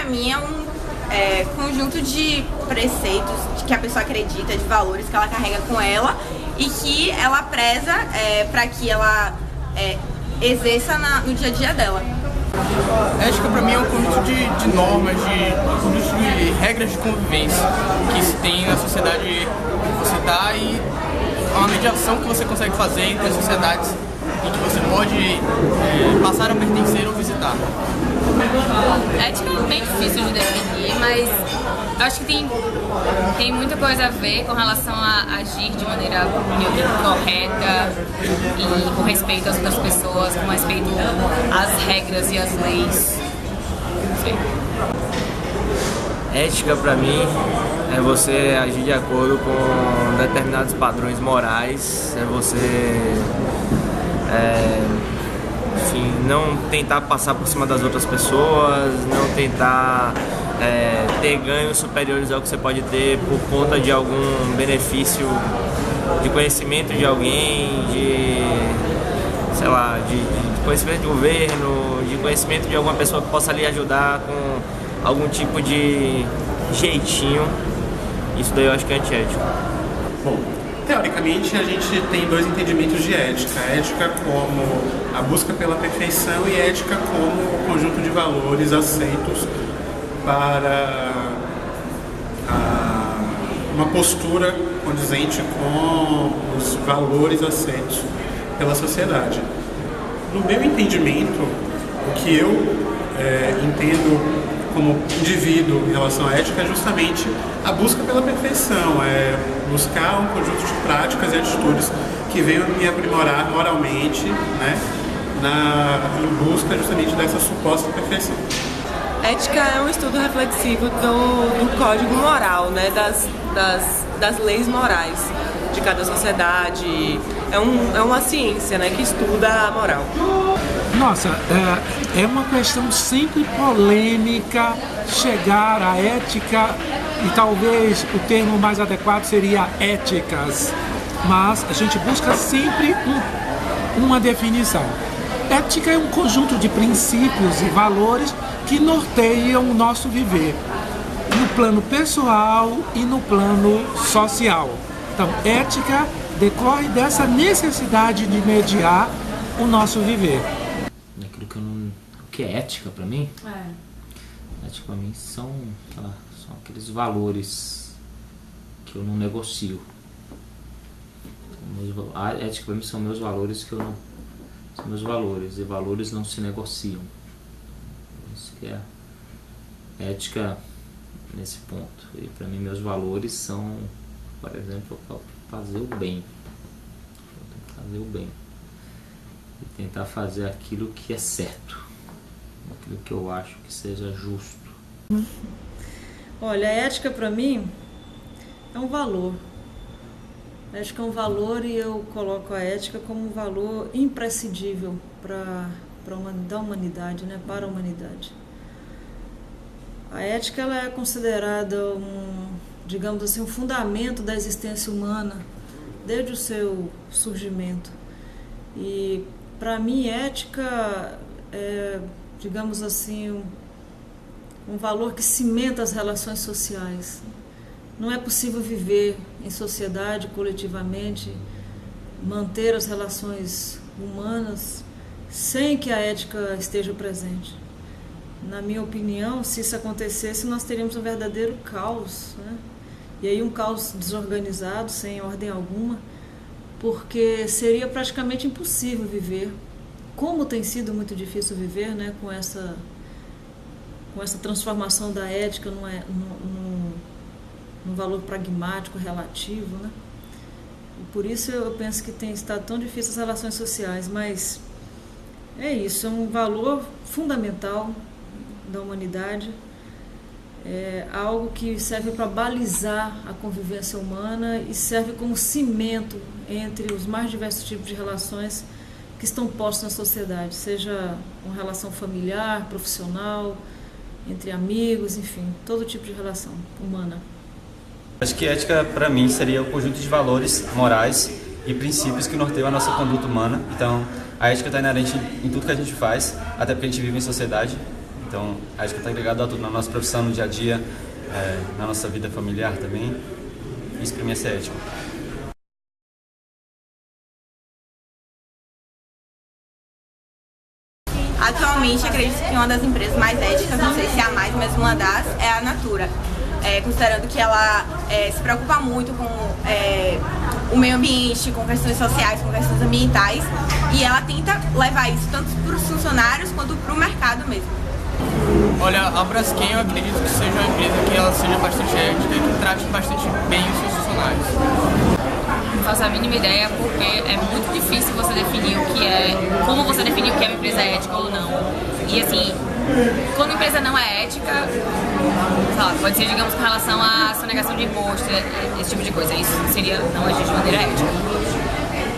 mim é um conjunto de preceitos de que a pessoa acredita, de valores que ela carrega com ela e que ela preza para que ela exerça no dia a dia dela. Ética para mim é um conjunto de normas, um conjunto de regras de convivência que se tem na sociedade que você está e uma mediação que você consegue fazer entre as sociedades em que você pode passar a pertencer ou visitar. Ética é bem difícil de definir, mas eu acho que tem muita coisa a ver com relação a agir de maneira correta e com respeito às outras pessoas, com respeito às regras e às leis. Ética para mim é você agir de acordo com determinados padrões morais, é você enfim, não tentar passar por cima das outras pessoas, não tentar ter ganhos superiores ao que você pode ter por conta de algum benefício de conhecimento de alguém, sei lá, de conhecimento de governo, de conhecimento de alguma pessoa que possa lhe ajudar com algum tipo de jeitinho. Isso daí eu acho que é antiético. Bom, teoricamente a gente tem dois entendimentos de ética. A ética como a busca pela perfeição e a ética como o conjunto de valores aceitos para uma postura condizente com os valores aceitos pela sociedade. No meu entendimento, o que eu entendo como indivíduo em relação à ética é justamente a busca pela perfeição, buscar um conjunto de práticas e atitudes que venham me aprimorar moralmente, né, em busca justamente dessa suposta perfeição. Ética é um estudo reflexivo do código moral, né, das leis morais de cada sociedade. É uma ciência, né, que estuda a moral. Nossa, é uma questão sempre polêmica chegar à ética, e talvez o termo mais adequado seria éticas, mas a gente busca sempre uma definição. Ética é um conjunto de princípios e valores que norteiam o nosso viver, no plano pessoal e no plano social. Então, ética decorre dessa necessidade de mediar o nosso viver. O que é ética para mim? Ética para mim são aqueles valores que eu não negocio. A ética para mim são meus valores que eu não... São meus valores, e valores não se negociam. Isso que é ética nesse ponto. E para mim meus valores são, por exemplo, fazer o bem. Fazer o bem. E tentar fazer aquilo que é certo. Aquilo que eu acho que seja justo. Olha, a ética para mim é um valor. A ética é um valor e eu coloco a ética como um valor imprescindível da humanidade, né, para a humanidade. A ética ela é considerada digamos assim, um fundamento da existência humana desde o seu surgimento. E para mim ética é, digamos assim, um valor que cimenta as relações sociais. Não é possível viver em sociedade, coletivamente, manter as relações humanas sem que a ética esteja presente. Na minha opinião, se isso acontecesse, nós teríamos um verdadeiro caos, né? E aí um caos desorganizado, sem ordem alguma, porque seria praticamente impossível viver, como tem sido muito difícil viver, né, com essa transformação da ética num valor pragmático, relativo, né? E por isso eu penso que tem estado tão difícil as relações sociais, mas é isso, é um valor fundamental da humanidade, é algo que serve para balizar a convivência humana e serve como cimento entre os mais diversos tipos de relações que estão postos na sociedade, seja uma relação familiar, profissional, entre amigos, enfim, todo tipo de relação humana. Acho que ética, para mim, seria o conjunto de valores morais e princípios que norteiam a nossa conduta humana. Então, a ética está inerente em tudo que a gente faz, até porque a gente vive em sociedade. Então, a ética está ligada a tudo, na nossa profissão, no dia a dia, na nossa vida familiar também. Isso para mim é ser ético. Atualmente, acredito que uma das empresas mais éticas, não sei se é a mais, mas uma das, é a Natura. Considerando que ela se preocupa muito com o meio ambiente, com questões sociais, com questões ambientais, e ela tenta levar isso tanto para os funcionários quanto para o mercado mesmo. Olha, a Braskem eu acredito que seja uma empresa que ela seja bastante ética e que trate bastante bem os seus funcionários. Não faço a mínima ideia, porque é muito difícil você definir como você definir o que é uma empresa ética ou não. E assim, quando a empresa não é ética, sei lá, pode ser, digamos, com relação à sonegação de imposto, esse tipo de coisa. Isso seria não agir de maneira ética.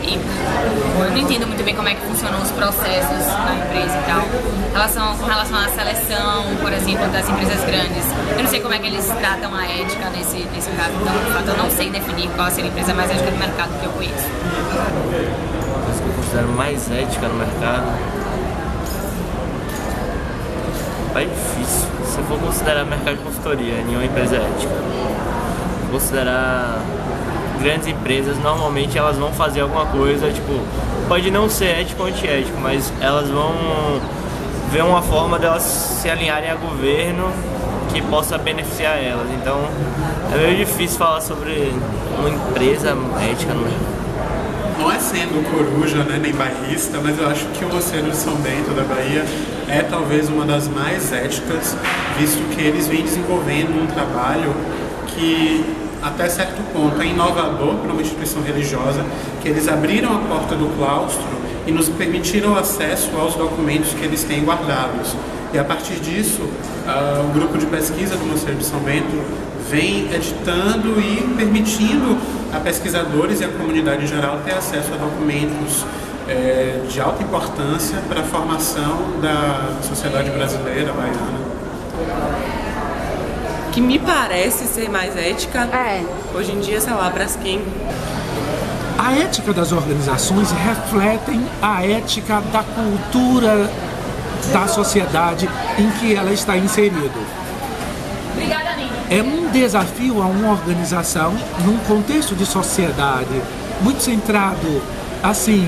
E eu não entendo muito bem como é que funcionam os processos na empresa e tal. Com relação à seleção, por exemplo, das empresas grandes, eu não sei como é que eles tratam a ética nesse caso. Então, de fato, eu não sei definir qual seria a empresa mais ética do mercado que eu conheço. As que eu considero mais ética no mercado é difícil. Se eu for considerar mercado de consultoria, nenhuma empresa é ética. Considerar grandes empresas, normalmente elas vão fazer alguma coisa, tipo, pode não ser ético ou antiético, mas elas vão ver uma forma delas se alinharem a governo que possa beneficiar elas. Então é meio difícil falar sobre uma empresa ética no mercado. Não é sendo coruja, né, nem bairrista, mas eu acho que o Mosteiro de São Bento da Bahia é talvez uma das mais éticas, visto que eles vêm desenvolvendo um trabalho que até certo ponto é inovador para uma instituição religiosa, que eles abriram a porta do claustro e nos permitiram acesso aos documentos que eles têm guardados. E a partir disso, o grupo de pesquisa do Mosteiro de São Bento vem editando e permitindo a pesquisadores e a comunidade em geral ter acesso a documentos de alta importância para a formação da sociedade brasileira, baiana. Que me parece ser mais ética, hoje em dia, sei lá, Braskem. A ética das organizações refletem a ética da cultura da sociedade em que ela está inserida. Obrigada, Nini. É um desafio a uma organização num contexto de sociedade muito centrado, assim,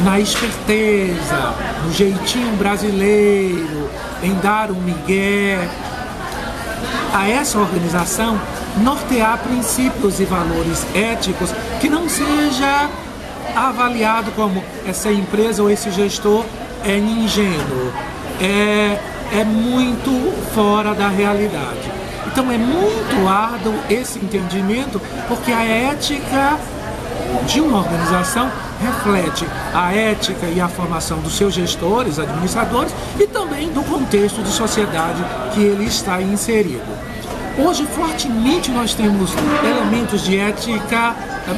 na esperteza, no jeitinho brasileiro, em dar um migué. A essa organização nortear princípios e valores éticos que não seja avaliado como essa empresa ou esse gestor é ingênuo, é muito fora da realidade. Então é muito árduo esse entendimento, porque a ética de uma organização reflete a ética e a formação dos seus gestores, administradores e também do contexto de sociedade que ele está inserido. Hoje, fortemente, nós temos elementos de ética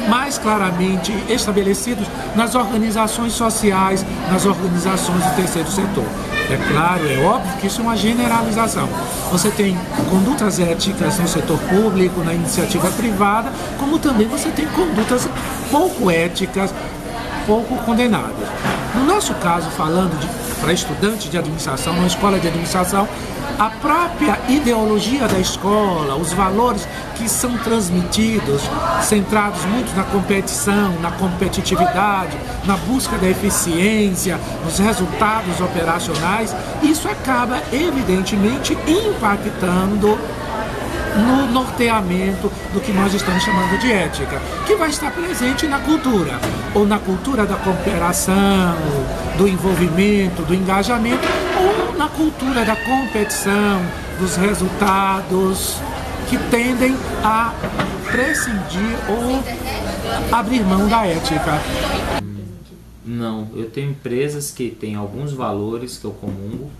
mais claramente estabelecidos nas organizações sociais, nas organizações do terceiro setor. É claro, é óbvio que isso é uma generalização. Você tem condutas éticas no setor público, na iniciativa privada, como também você tem condutas pouco éticas, pouco condenadas. No nosso caso, falando para estudantes de administração, numa escola de administração, a própria ideologia da escola, os valores que são transmitidos, centrados muito na competição, na competitividade, na busca da eficiência, nos resultados operacionais, isso acaba evidentemente impactando no norteamento do que nós estamos chamando de ética, que vai estar presente na cultura, ou na cultura da cooperação, do envolvimento, do engajamento, ou na cultura da competição, dos resultados, que tendem a prescindir ou abrir mão da ética. Não, eu tenho empresas que têm alguns valores que eu comungo,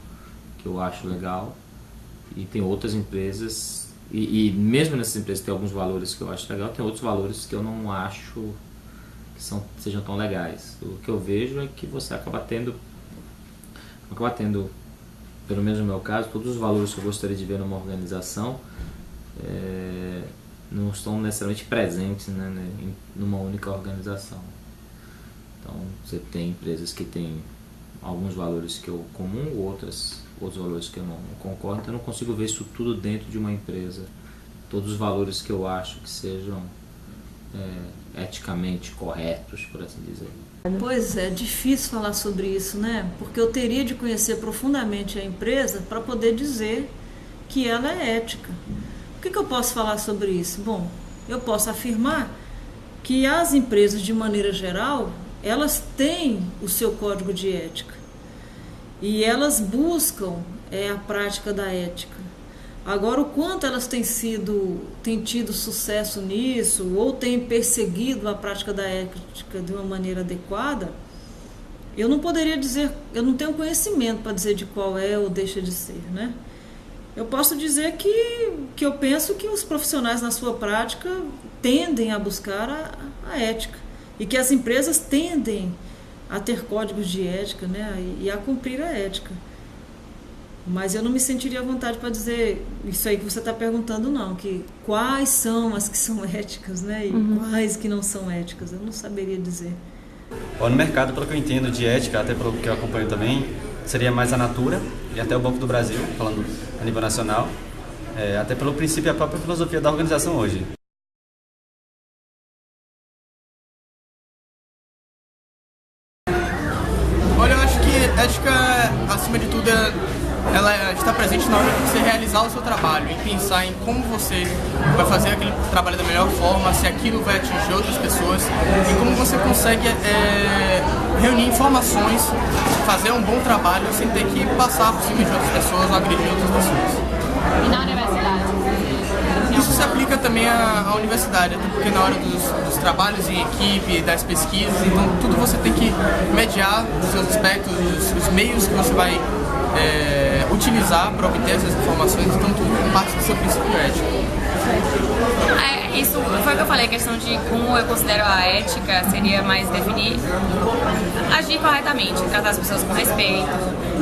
que eu acho legal, e tem outras empresas, e mesmo nessas empresas que tem alguns valores que eu acho legal, tem outros valores que eu não acho que sejam tão legais. O que eu vejo é que você acaba tendo, pelo menos no meu caso, todos os valores que eu gostaria de ver numa organização não estão necessariamente presentes, né, numa única organização. Então você tem empresas que têm alguns valores que eu comungo, outras outros valores que eu não concordo, então eu não consigo ver isso tudo dentro de uma empresa. Todos os valores que eu acho que sejam eticamente corretos, por assim dizer. Pois é, difícil falar sobre isso, né? Porque eu teria de conhecer profundamente a empresa para poder dizer que ela é ética. O que eu posso falar sobre isso? Bom, eu posso afirmar que as empresas, de maneira geral, elas têm o seu código de ética e elas buscam a prática da ética. Agora, o quanto elas têm tido sucesso nisso ou têm perseguido a prática da ética de uma maneira adequada, eu não poderia dizer, eu não tenho conhecimento para dizer de qual é ou deixa de ser, né? Eu posso dizer que eu penso que os profissionais na sua prática tendem a buscar a ética e que as empresas tendem a ter códigos de ética, né, e a cumprir a ética. Mas eu não me sentiria à vontade para dizer isso aí que você está perguntando, não, que quais são as que são éticas, né, e quais que não são éticas, eu não saberia dizer. No mercado, pelo que eu entendo de ética, até pelo que eu acompanho também, seria mais a Natura e até o Banco do Brasil, falando a nível nacional, até pelo princípio e a própria filosofia da organização hoje. Olha, eu acho que ética, acima de tudo, ela está presente na hora de você realizar o seu trabalho e pensar em como você vai fazer aquele trabalho da melhor forma, se aquilo vai atingir outras pessoas e como você consegue reunir informações, fazer um bom trabalho sem ter que passar por cima de outras pessoas ou agredir outras pessoas. E na universidade? Isso se aplica também à universidade, até porque na hora dos trabalhos em equipe, das pesquisas, então tudo você tem que mediar os seus aspectos, os meios que você vai utilizar para obter essas informações, então tudo parte do seu princípio ético. Isso foi o que eu falei, a questão de como eu considero a ética seria mais definir, agir corretamente, tratar as pessoas com respeito,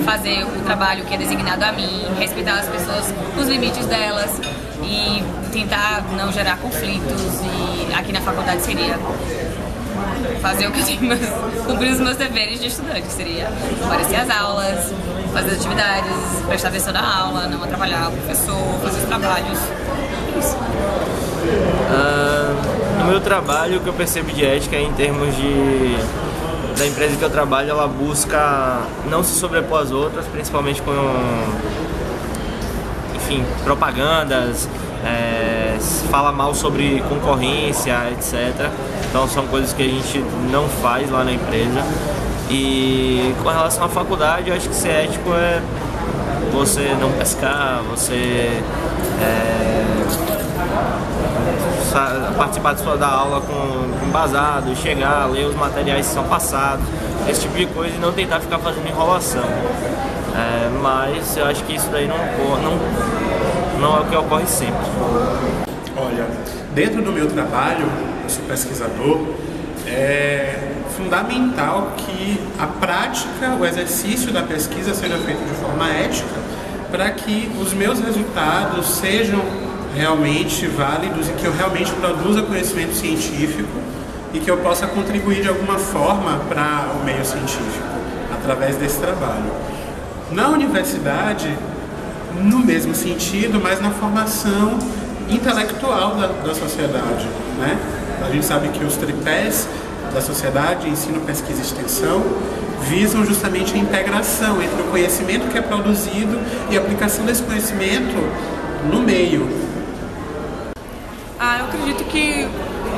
fazer o trabalho que é designado a mim, respeitar as pessoas nos limites delas e tentar não gerar conflitos. E aqui na faculdade seria fazer o que eu tenho, cumprir os meus deveres de estudante, que seria aparecer às aulas, fazer as atividades, prestar atenção na aula, não atrapalhar o professor, fazer os trabalhos. Isso. No meu trabalho, o que eu percebo de ética é em termos da empresa que eu trabalho, ela busca não se sobrepor às outras, principalmente com, enfim, propagandas, fala mal sobre concorrência, etc. Então são coisas que a gente não faz lá na empresa. E com relação à faculdade, eu acho que ser ético é você não pescar, você participar da aula com embasado, chegar, ler os materiais que são passados, esse tipo de coisa, e não tentar ficar fazendo enrolação. Mas eu acho que isso daí não é o que ocorre sempre. Olha, dentro do meu trabalho, eu sou pesquisador, é fundamental que a prática, o exercício da pesquisa seja feito de forma ética para que os meus resultados sejam realmente válidos e que eu realmente produza conhecimento científico e que eu possa contribuir de alguma forma para o meio científico através desse trabalho. Na universidade, no mesmo sentido, mas na formação intelectual da sociedade, né? A gente sabe que os tripés da sociedade, ensino, pesquisa e extensão, visam justamente a integração entre o conhecimento que é produzido e a aplicação desse conhecimento no meio. Eu acredito que,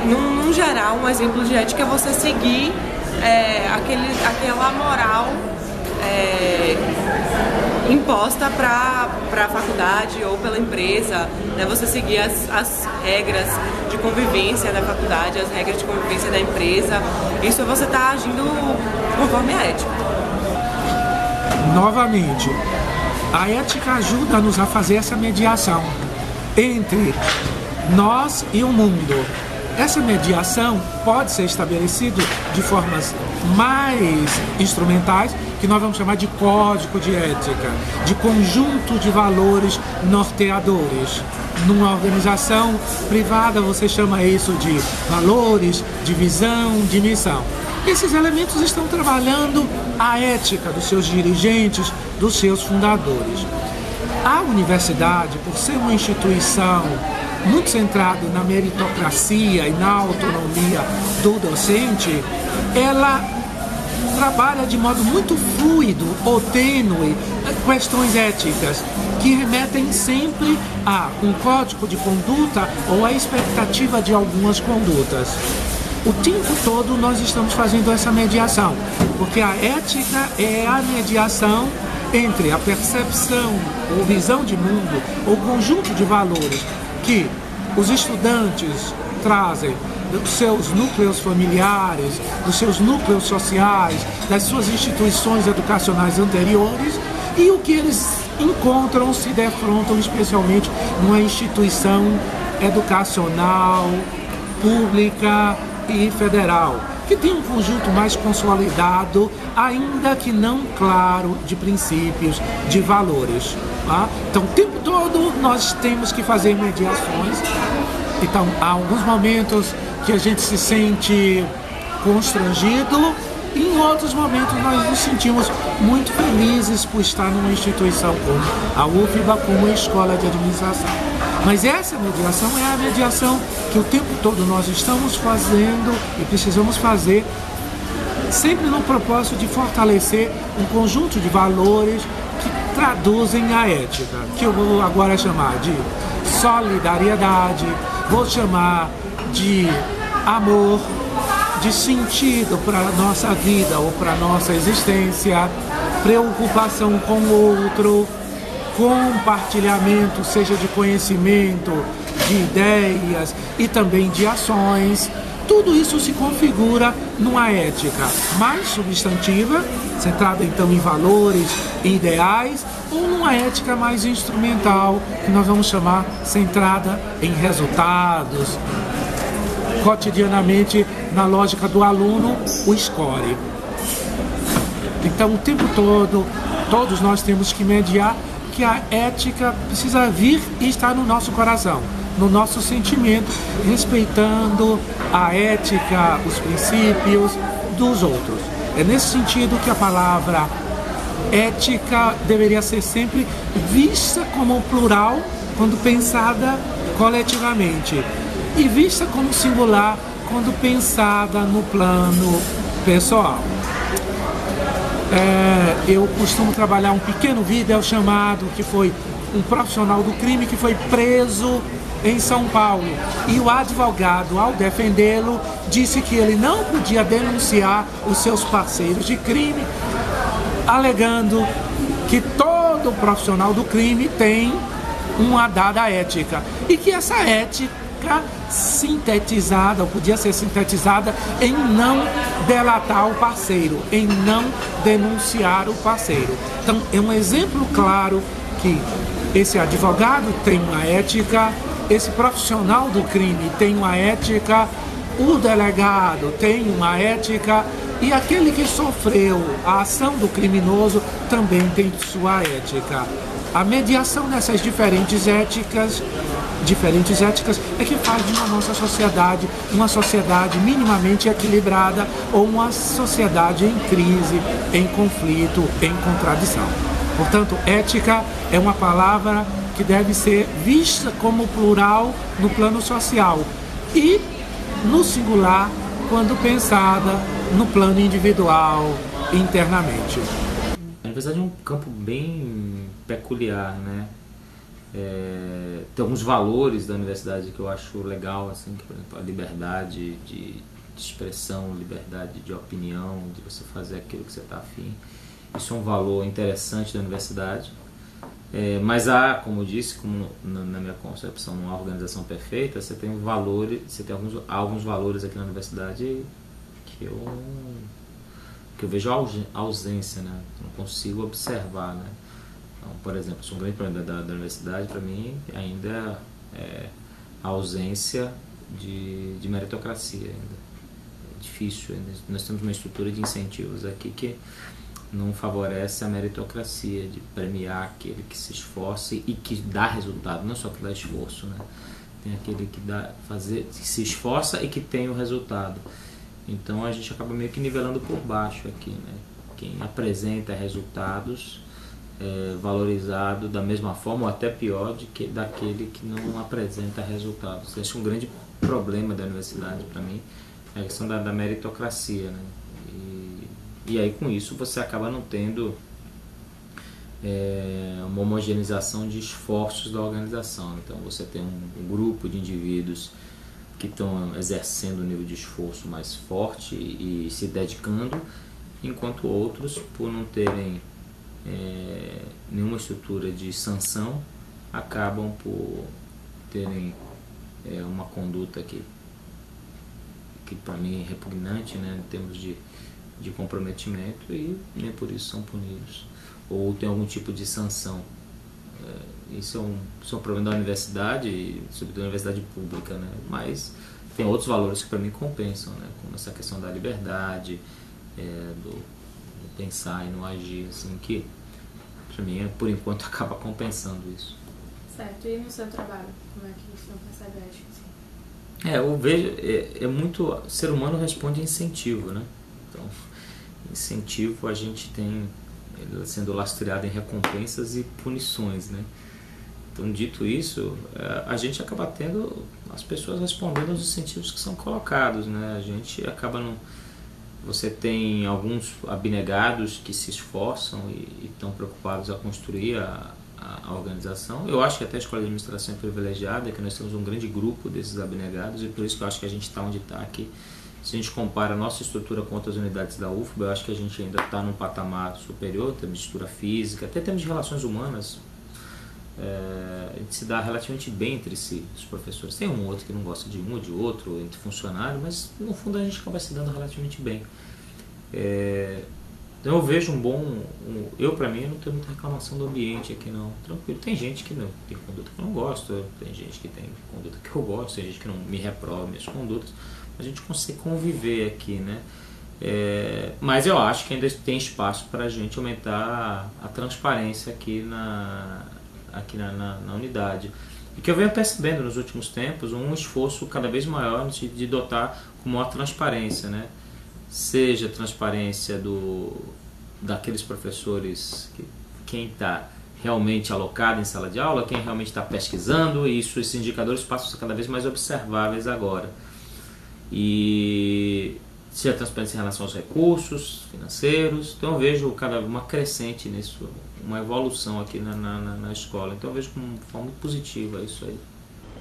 num geral, um exemplo de ética é você seguir aquela moral imposta para a faculdade ou pela empresa, né? Você seguir as regras de convivência da faculdade, as regras de convivência da empresa. Isso você está agindo conforme a ética. Novamente, a ética ajuda-nos a fazer essa mediação entre nós e o mundo. Essa mediação pode ser estabelecida de formas mais instrumentais, que nós vamos chamar de código de ética, de conjunto de valores norteadores. Numa organização privada você chama isso de valores, de visão, de missão. Esses elementos estão trabalhando a ética dos seus dirigentes, dos seus fundadores. A universidade, por ser uma instituição muito centrada na meritocracia e na autonomia do docente, ela trabalha de modo muito fluido ou tênue questões éticas que remetem sempre a um código de conduta ou a expectativa de algumas condutas. O tempo todo nós estamos fazendo essa mediação, porque a ética é a mediação entre a percepção ou visão de mundo, ou conjunto de valores que os estudantes trazem dos seus núcleos familiares, dos seus núcleos sociais, das suas instituições educacionais anteriores, e o que eles encontram, se defrontam especialmente numa instituição educacional, pública e federal, que tem um conjunto mais consolidado, ainda que não claro, de princípios, de valores. Tá? Então, o tempo todo nós temos que fazer mediações. Então, há alguns momentos que a gente se sente constrangido, e em outros momentos nós nos sentimos muito felizes por estar numa instituição como a UFBA, como a Escola de Administração. Mas essa mediação é a mediação que o tempo todo nós estamos fazendo e precisamos fazer, sempre no propósito de fortalecer um conjunto de valores que traduzem a ética, que eu vou agora chamar de solidariedade, vou chamar de amor, de sentido para a nossa vida ou para a nossa existência, preocupação com o outro, compartilhamento, seja de conhecimento, de ideias e também de ações. Tudo isso se configura numa ética mais substantiva, centrada então em valores e ideais, ou numa ética mais instrumental, que nós vamos chamar centrada em resultados, cotidianamente na lógica do aluno, o score. Então, o tempo todo, todos nós temos que mediar que a ética precisa vir e estar no nosso coração, no nosso sentimento, respeitando a ética, os princípios dos outros. É nesse sentido que a palavra ética deveria ser sempre vista como plural quando pensada coletivamente, e vista como singular quando pensada no plano pessoal. Eu costumo trabalhar um pequeno vídeo chamado, que foi um profissional do crime que foi preso em São Paulo, e o advogado, ao defendê-lo, disse que ele não podia denunciar os seus parceiros de crime, alegando que todo profissional do crime tem uma dada ética, e que essa ética sintetizada, ou podia ser sintetizada, em não delatar o parceiro, em não denunciar o parceiro. Então, é um exemplo claro que esse advogado tem uma ética, esse profissional do crime tem uma ética, o delegado tem uma ética, e aquele que sofreu a ação do criminoso também tem sua ética. A mediação dessas diferentes éticas é que faz de uma nossa sociedade uma sociedade minimamente equilibrada, ou uma sociedade em crise, em conflito, em contradição. Portanto, ética é uma palavra que deve ser vista como plural no plano social e no singular quando pensada no plano individual, internamente. A universidade é um campo bem peculiar, né? Tem alguns valores da universidade que eu acho legal, assim, que, por exemplo, a liberdade de expressão, liberdade de opinião, de você fazer aquilo que você está afim. Isso é um valor interessante da universidade. Mas há, como eu disse, como na minha concepção, uma organização perfeita, você tem valores, alguns valores aqui na universidade que eu vejo ausência, né? Não consigo observar, né? Então, por exemplo, um grande problema da universidade, para mim, ainda é a ausência de meritocracia. Ainda. É difícil. Nós temos uma estrutura de incentivos aqui que não favorece a meritocracia, de premiar aquele que se esforce e que dá resultado, não só que dá esforço, né? Tem aquele que se esforça e que tem o resultado. Então a gente acaba meio que nivelando por baixo aqui, né? Quem apresenta resultados é valorizado da mesma forma ou até pior daquele que não apresenta resultados. Esse é um grande problema da universidade para mim, é a questão da meritocracia, né? E aí com isso você acaba não tendo uma homogeneização de esforços da organização. Então você tem um grupo de indivíduos que estão exercendo um nível de esforço mais forte e se dedicando, enquanto outros, por não terem nenhuma estrutura de sanção, acabam por terem uma conduta que para mim é repugnante, né, em termos de comprometimento, e nem por isso são punidos ou tem algum tipo de sanção. Isso é um problema da universidade, sobretudo da universidade pública, né? Mas tem outros valores que para mim compensam, né? Como essa questão da liberdade, do pensar e não agir, assim, que para mim, por enquanto, acaba compensando isso. Certo. E no seu trabalho, como é que o senhor percebe a ética? Assim? Eu vejo, muito, o ser humano responde a incentivo, né? Então, incentivo a gente tem sendo lastreado em recompensas e punições, né? Então, dito isso, a gente acaba tendo as pessoas respondendo aos incentivos que são colocados, né? A gente acaba você tem alguns abnegados que se esforçam e estão preocupados a construir a organização. Eu acho que até a Escola de Administração é privilegiada, que nós temos um grande grupo desses abnegados, e por isso que eu acho que a gente está onde está aqui. Se a gente compara a nossa estrutura com outras unidades da UFBA, eu acho que a gente ainda está num patamar superior, temos de estrutura física, até temos de relações humanas. A gente se dá relativamente bem entre si, os professores. Tem um ou outro que não gosta de um ou de outro, entre funcionários, mas no fundo a gente acaba se dando relativamente bem. Então eu vejo eu, para mim, não tenho muita reclamação do ambiente aqui, não. Tranquilo. Tem gente que não tem conduta que eu não gosto, tem gente que tem conduta que eu gosto, tem gente que não me reprova minhas condutas. A gente consegue conviver aqui, né? Mas eu acho que ainda tem espaço para a gente aumentar a transparência aqui na unidade. E que eu venho percebendo nos últimos tempos um esforço cada vez maior de dotar com maior transparência, né? Seja transparência daqueles professores, quem está realmente alocado em sala de aula, quem realmente está pesquisando, e esses indicadores passam a ser cada vez mais observáveis agora. E seja transparência em relação aos recursos financeiros. Então eu vejo uma crescente nisso, uma evolução aqui na escola. Então eu vejo como uma forma muito positiva isso aí.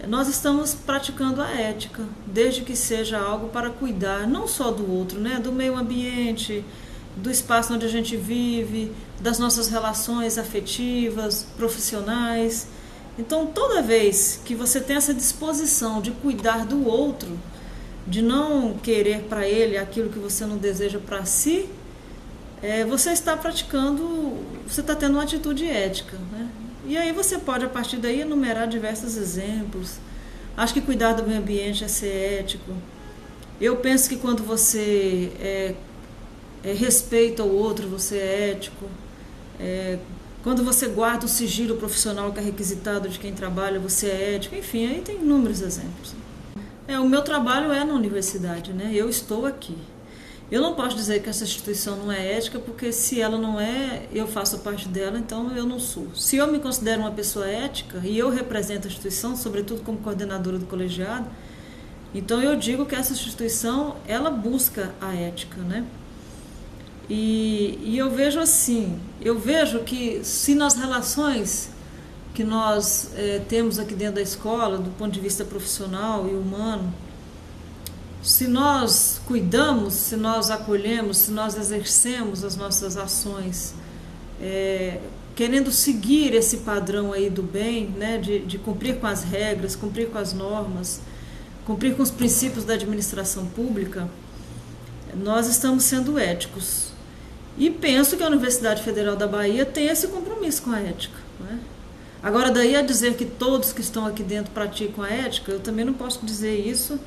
Nós estamos praticando a ética, desde que seja algo para cuidar não só do outro, né? Do meio ambiente, do espaço onde a gente vive, das nossas relações afetivas, profissionais. Então toda vez que você tem essa disposição de cuidar do outro, de não querer para ele aquilo que você não deseja para si, você está praticando, você está tendo uma atitude ética, né? E aí você pode, a partir daí, enumerar diversos exemplos. Acho que cuidar do meio ambiente é ser ético. Eu penso que quando você respeita o outro, você é ético. Quando você guarda o sigilo profissional que é requisitado de quem trabalha, você é ético. Enfim, aí tem inúmeros exemplos. O meu trabalho é na universidade, né? Eu estou aqui. Eu não posso dizer que essa instituição não é ética, porque se ela não é, eu faço parte dela, então eu não sou. Se eu me considero uma pessoa ética e eu represento a instituição, sobretudo como coordenadora do colegiado, então eu digo que essa instituição, ela busca a ética, né? E eu vejo assim, eu vejo que se nas relações que nós temos aqui dentro da escola, do ponto de vista profissional e humano, se nós cuidamos, se nós acolhemos, se nós exercemos as nossas ações, querendo seguir esse padrão aí do bem, né, de cumprir com as regras, cumprir com as normas, cumprir com os princípios da administração pública, nós estamos sendo éticos. E penso que a Universidade Federal da Bahia tem esse compromisso com a ética, né? Agora, daí a dizer que todos que estão aqui dentro praticam a ética, eu também não posso dizer isso,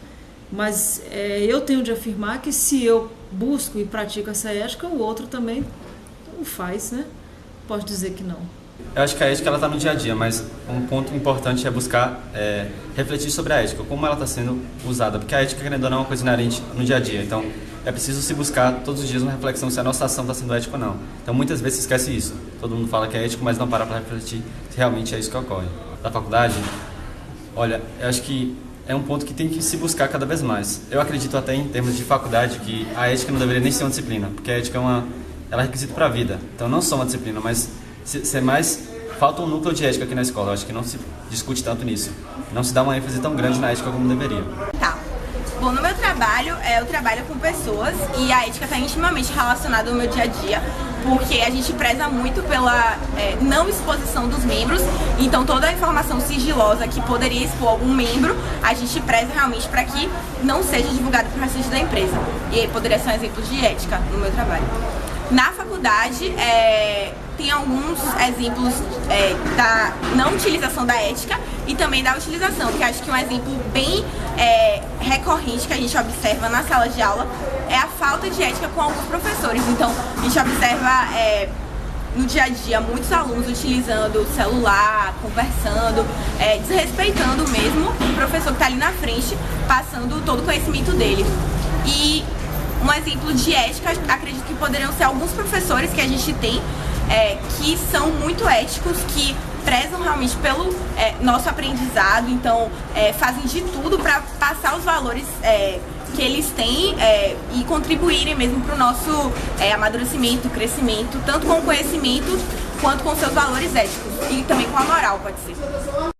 mas eu tenho de afirmar que se eu busco e pratico essa ética, o outro também o faz, né? Posso dizer que não. Eu acho que a ética está no dia a dia, mas um ponto importante é buscar refletir sobre a ética, como ela está sendo usada, porque a ética, querendo ou não, é uma coisa inerente no dia a dia. Então, é preciso se buscar todos os dias uma reflexão se a nossa ação está sendo ética ou não. Então, muitas vezes se esquece isso. Todo mundo fala que é ético, mas não para refletir se realmente é isso que ocorre. Da faculdade, olha, eu acho que é um ponto que tem que se buscar cada vez mais. Eu acredito até em termos de faculdade que a ética não deveria nem ser uma disciplina, porque a ética ela é requisito para a vida. Então, não só uma disciplina, mas ser mais... Falta um núcleo de ética aqui na escola, eu acho que não se discute tanto nisso. Não se dá uma ênfase tão grande na ética como deveria. Tá. Bom, no meu trabalho, eu trabalho com pessoas e a ética está intimamente relacionada ao meu dia a dia, porque a gente preza muito pela não exposição dos membros, então toda a informação sigilosa que poderia expor algum membro, a gente preza realmente para que não seja divulgado para o restante da empresa. E poderia ser um exemplo de ética no meu trabalho. Na faculdade, tem alguns exemplos da não utilização da ética e também da utilização, que acho que um exemplo bem recorrente que a gente observa na sala de aula é a falta de ética com alguns professores. Então, a gente observa no dia a dia muitos alunos utilizando o celular, conversando, desrespeitando mesmo o professor que está ali na frente, passando todo o conhecimento dele. E um exemplo de ética, acredito que poderiam ser alguns professores que a gente tem que são muito éticos, que prezam realmente pelo nosso aprendizado, então fazem de tudo para passar os valores que eles têm e contribuírem mesmo para o nosso amadurecimento, crescimento, tanto com o conhecimento quanto com seus valores éticos e também com a moral, pode ser.